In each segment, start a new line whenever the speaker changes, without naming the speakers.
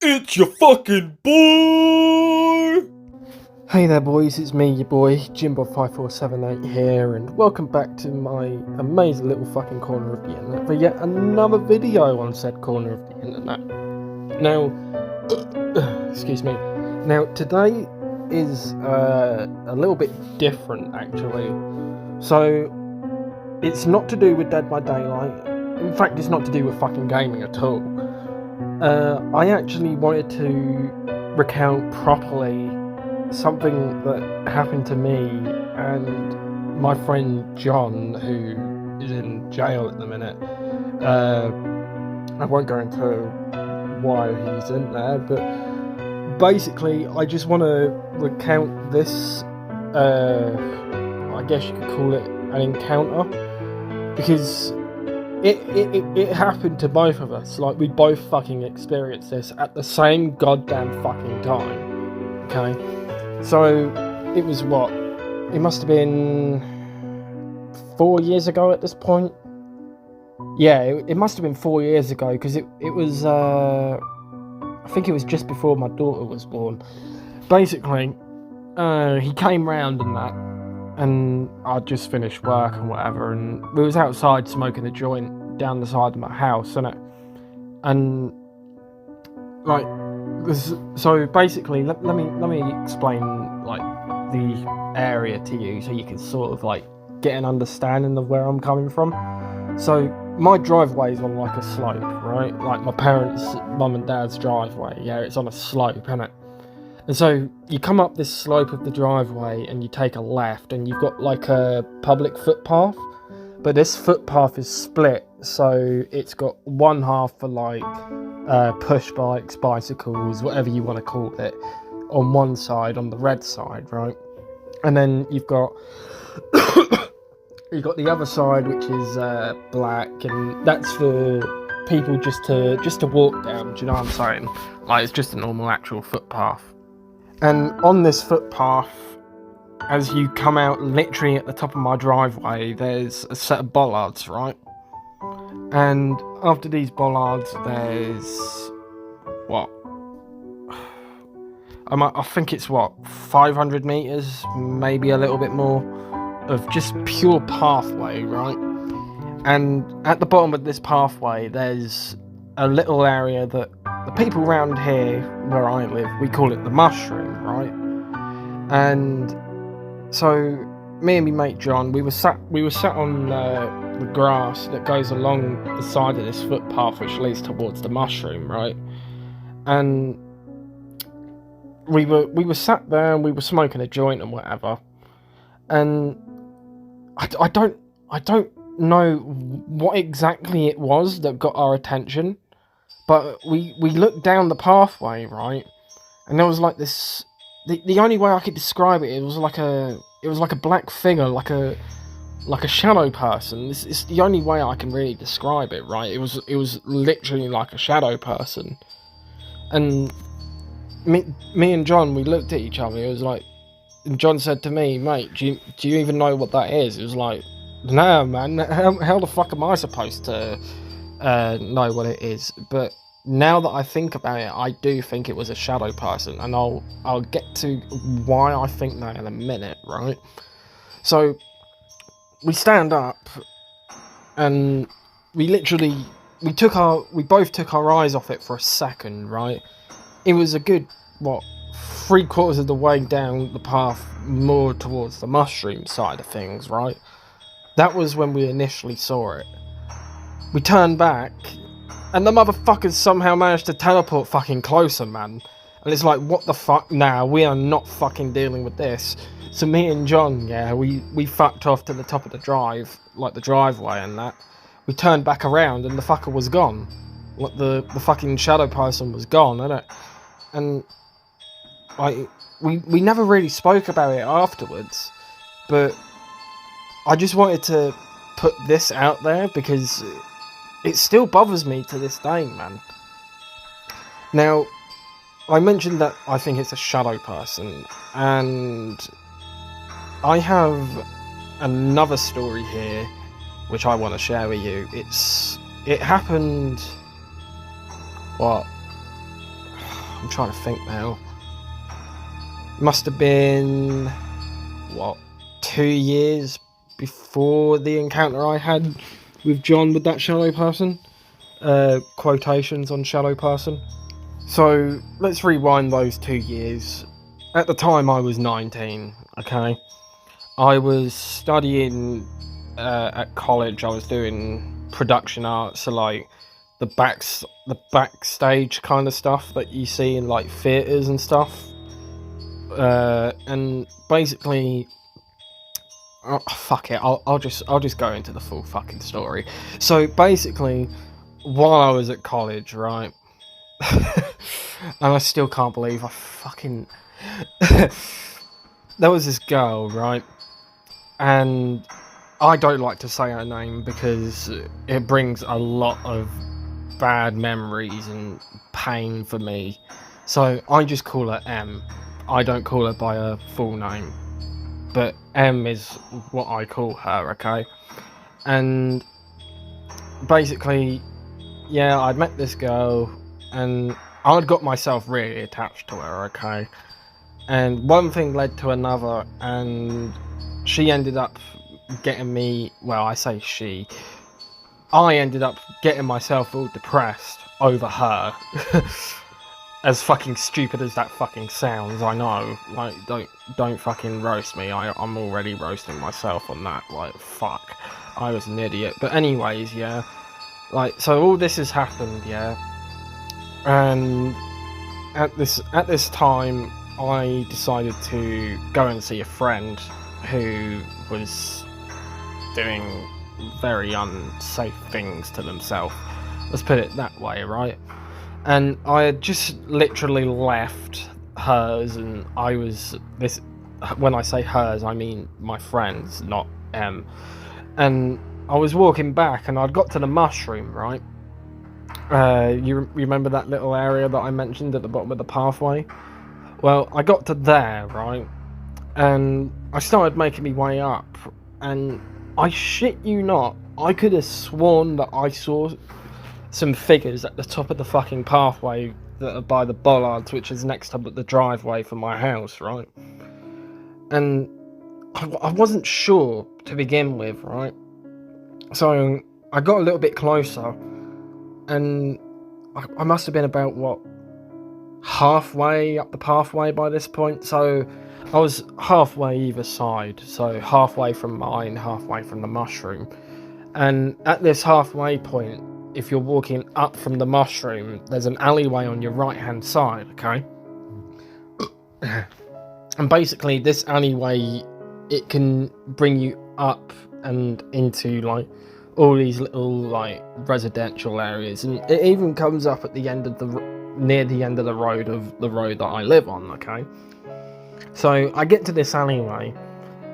It's your fucking boy!
Hey there boys, it's me, your boy, Jimbo5478 here, and welcome back to my amazing little fucking corner of the internet for yet another video on said corner of the internet. Now, excuse me, now today is a little bit different actually. So, it's not to do with Dead by Daylight, in fact it's not to do with fucking gaming at all. I actually wanted to recount properly something that happened to me and my friend John, who is in jail at the minute. I won't go into why he's in there, but basically I just want to recount this, I guess you could call it an encounter, because it happened to both of us. Like, we both fucking experienced this at the same goddamn fucking time. Okay? So, it was what? It must have been 4 years ago at this point. Yeah, it must have been 4 years ago, because it was, I think it was just before my daughter was born. Basically, he came round and that, and I'd just finished work and whatever, and we was outside smoking a joint down the side of my house, innit? And like, so basically, let me explain like the area to you, so you can sort of like get an understanding of where I'm coming from. So my driveway is on like a slope, right? Like my parents' mum and dad's driveway. Yeah, it's on a slope, innit? And so you come up this slope of the driveway and you take a left, and you've got like a public footpath, but this footpath is split, so it's got one half for like push bikes, bicycles, whatever you want to call it, on one side, on the red side, right? And then you've got the other side, which is black, and that's for people just to walk down. Do you know what I'm saying? Like, it's just a normal actual footpath. And on this footpath, as you come out literally at the top of my driveway, there's a set of bollards, right? And after these bollards, there's what? I think it's what, 500 meters, maybe a little bit more, of just pure pathway, right? And at the bottom of this pathway, there's a little area that the people around here where I live, we call it the mushroom, right? And so me and my mate John, we were sat on the grass that goes along the side of this footpath which leads towards the mushroom, right? And we were sat there and we were smoking a joint and whatever. And I don't know what exactly it was that got our attention, but we looked down the pathway, right? And there was like this. The only way I could describe it, it was like a black figure, like a shadow person. It's the only way I can really describe it, right? It was literally like a shadow person. And me and John, we looked at each other. It was like, and John said to me, "Mate, do you even know what that is?" It was like, "No, man. How the fuck am I supposed to know what it is?" But now that I think about it, I do think it was a shadow person, and I'll get to why I think that in a minute, right? So we stand up, and we both took our eyes off it for a second, right? It was a good, what, 3/4 of the way down the path, more towards the mushroom side of things, right? That was when we initially saw it. We turned back, and the motherfuckers somehow managed to teleport fucking closer, man. And it's like, what the fuck? Nah, we are not fucking dealing with this. So me and John, yeah, we fucked off to the top of the drive, like the driveway and that. We turned back around and the fucker was gone. Like, the fucking shadow person was gone, innit? And like, we never really spoke about it afterwards, but I just wanted to put this out there because it still bothers me to this day, man. Now, I mentioned that I think it's a shadow person, and I have another story here which I want to share with you. It happened, what, I'm trying to think now. Must have been, 2 years before the encounter I had with John with that shadow person. Quotations on shadow person. So let's rewind those 2 years. At the time I was 19, okay? I was studying at college. I was doing production art, so like the backstage kind of stuff that you see in like theaters and stuff. And basically, oh, fuck it, I'll just go into the full fucking story. So basically, while I was at college, right, and I still can't believe I fucking there was this girl, right, and I don't like to say her name because it brings a lot of bad memories and pain for me. So I just call her M. I don't call her by her full name. But M is what I call her, okay? And basically, yeah, I'd met this girl and I'd got myself really attached to her, okay? And one thing led to another, and she ended up getting me, well, I say she, I ended up getting myself all depressed over her. As fucking stupid as that fucking sounds, I know. Like, don't fucking roast me. I'm already roasting myself on that. Like, fuck. I was an idiot. But anyways, yeah. Like, so all this has happened, yeah. And at this time, I decided to go and see a friend who was doing very unsafe things to themselves. Let's put it that way, right? And I had just literally left hers, and I was this. When I say hers, I mean my friends, not M. And I was walking back, and I'd got to the mushroom, right? You remember that little area that I mentioned at the bottom of the pathway? Well, I got to there, right? And I started making my way up, and I shit you not, I could have sworn that I saw some figures at the top of the fucking pathway that are by the bollards, which is next to the driveway for my house, right? And I wasn't sure to begin with, right? So I got a little bit closer, and I must have been about, halfway up the pathway by this point. So I was halfway either side, so halfway from mine, halfway from the mushroom. And at this halfway point, if you're walking up from the mushroom, there's an alleyway on your right hand side, okay? And basically this alleyway, it can bring you up and into like all these little like residential areas, and it even comes up at the end of near the end of the road that I live on, okay? So I get to this alleyway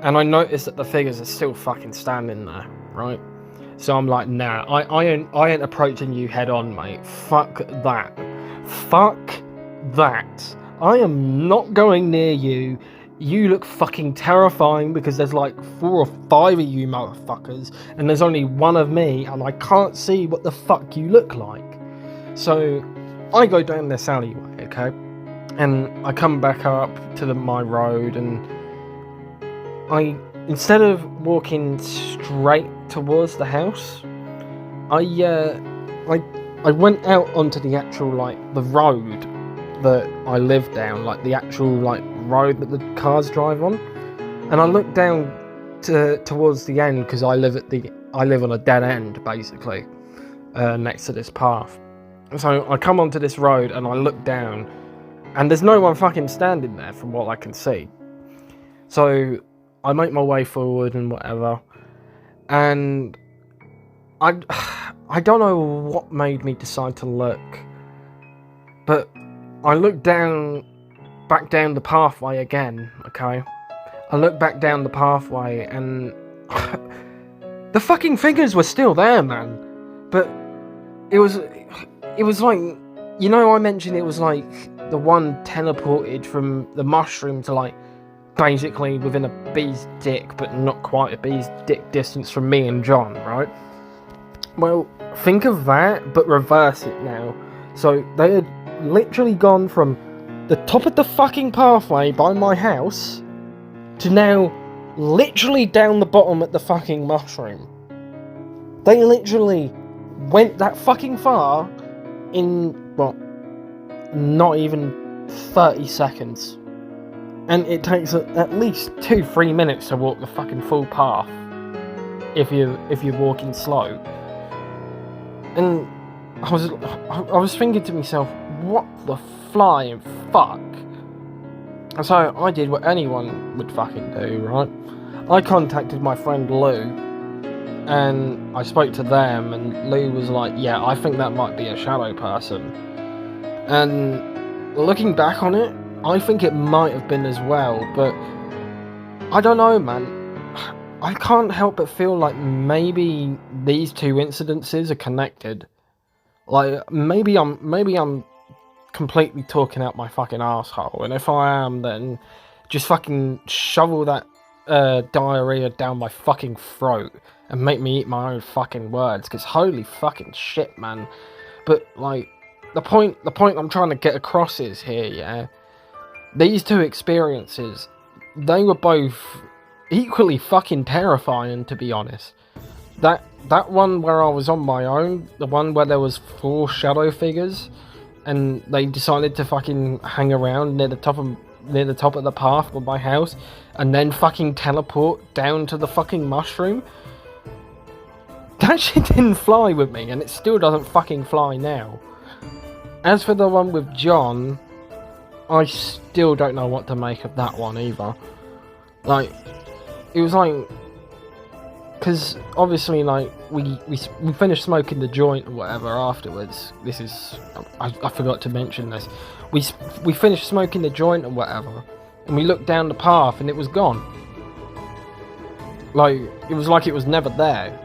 and I notice that the figures are still fucking standing there, right? So I'm like, nah, I ain't approaching you head on, mate. Fuck that. Fuck that. I am not going near you. You look fucking terrifying because there's like 4 or 5 of you motherfuckers, and there's only one of me, and I can't see what the fuck you look like. So I go down this alleyway, okay? And I come back up to my road, and instead of walking straight towards the house, I went out onto the actual like the road that I live down, like the actual like road that the cars drive on, and I looked down towards the end because I live on a dead end basically, next to this path. So I come onto this road and I look down, and there's no one fucking standing there from what I can see. So I make my way forward and whatever, and I don't know what made me decide to look, but I looked back down the pathway again, okay? I looked back down the pathway, and the fucking figures were still there, man. But it was like, you know, I mentioned it was like the one teleported from the mushroom to like basically within a bee's dick, but not quite a bee's dick distance from me and John, right? Well, think of that, but reverse it now. So they had literally gone from the top of the fucking pathway by my house to now literally down the bottom at the fucking mushroom. They literally went that fucking far in, what, not even 30 seconds. And it takes at least 2-3 minutes to walk the fucking full path if you're walking slow. And I was thinking to myself, what the flying fuck? And so I did what anyone would fucking do, right? I contacted my friend Lou, and I spoke to them, and Lou was like, yeah, I think that might be a shadow person. And looking back on it, I think it might have been as well, but I don't know, man. I can't help but feel like maybe these two incidences are connected. Like, maybe I'm completely talking out my fucking asshole, and if I am, then just fucking shovel that diarrhea down my fucking throat and make me eat my own fucking words, because holy fucking shit, man. But, like, the point I'm trying to get across is here, yeah? These two experiences, they were both equally fucking terrifying, to be honest. That one where I was on my own, the one where there was 4 shadow figures, and they decided to fucking hang around near the top of the path of my house, and then fucking teleport down to the fucking mushroom. That shit didn't fly with me, and it still doesn't fucking fly now. As for the one with John, I still don't know what to make of that one either. Like, it was like, because obviously, like, we finished smoking the joint or whatever afterwards. This is, I forgot to mention this. We finished smoking the joint or whatever, and we looked down the path and it was gone. Like, it was like it was never there.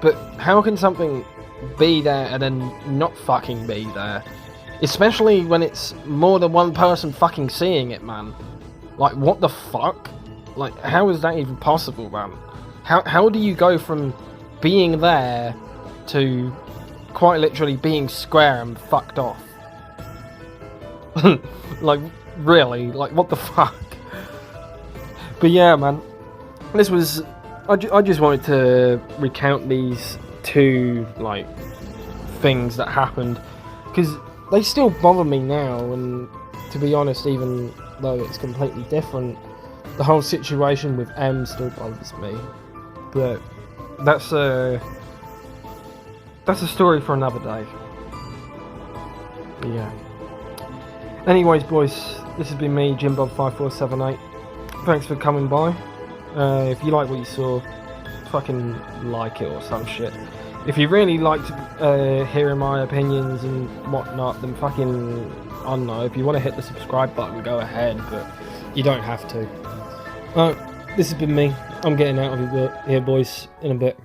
But how can something be there and then not fucking be there? Especially when it's more than one person fucking seeing it, man. Like, what the fuck? Like, how is that even possible, man? How do you go from being there to quite literally being square and fucked off? Like, really? Like, what the fuck? But yeah, man. This was... I just wanted to recount these two, like, things that happened. Because they still bother me now, and to be honest, even though it's completely different, the whole situation with M still bothers me. But that's a story for another day. But yeah. Anyways, boys, this has been me, JimBob5478. Thanks for coming by. If you like what you saw, fucking like it or some shit. If you really liked hearing my opinions and whatnot, then fucking, I don't know, if you want to hit the subscribe button, go ahead, but you don't have to. This has been me. I'm getting out of here, boys, in a bit.